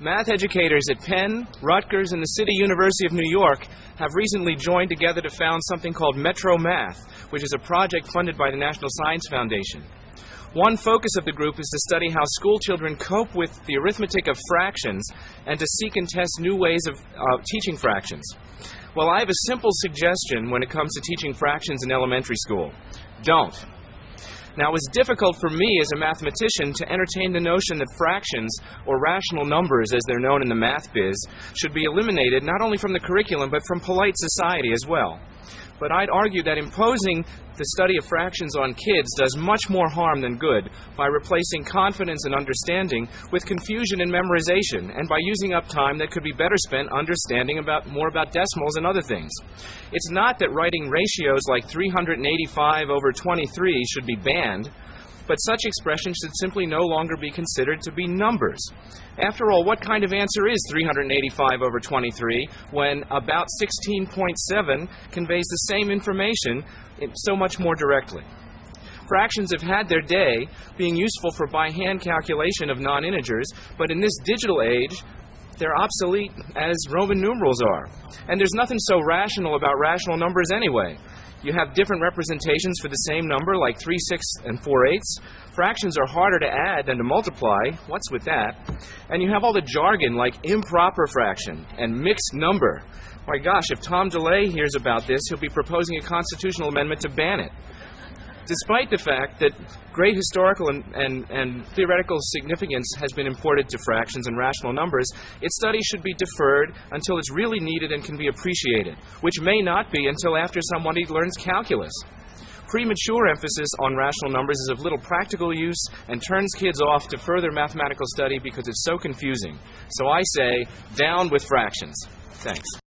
Math educators at Penn, Rutgers, and the City University of New York have recently joined together to found something called Metro Math, which is a project funded by the National Science Foundation. One focus of the group is to study how school children cope with the arithmetic of fractions and to seek and test new ways of teaching fractions. Well, I have a simple suggestion when it comes to teaching fractions in elementary school. Don't. Now, it was difficult for me as a mathematician to entertain the notion that fractions, or rational numbers as they're known in the math biz, should be eliminated not only from the curriculum but from polite society as well. But I'd argue that imposing the study of fractions on kids does much more harm than good by replacing confidence and understanding with confusion and memorization, and by using up time that could be better spent understanding more about decimals and other things. It's not that writing ratios like 385 over 23 should be banned, but such expressions should simply no longer be considered to be numbers. After all, what kind of answer is 385 over 23 when about 16.7 conveys the same information so much more directly? Fractions have had their day being useful for by-hand calculation of non-integers, but in this digital age, they're obsolete as Roman numerals are. And there's nothing so rational about rational numbers anyway. You have different representations for the same number, like 3/6 and 4/8. Fractions are harder to add than to multiply. What's with that? And you have all the jargon like improper fraction and mixed number. My gosh, if Tom DeLay hears about this, he'll be proposing a constitutional amendment to ban it. Despite the fact that great historical and theoretical significance has been imported to fractions and rational numbers, its study should be deferred until it's really needed and can be appreciated, which may not be until after somebody learns calculus. Premature emphasis on rational numbers is of little practical use and turns kids off to further mathematical study because it's so confusing. So I say, down with fractions. Thanks.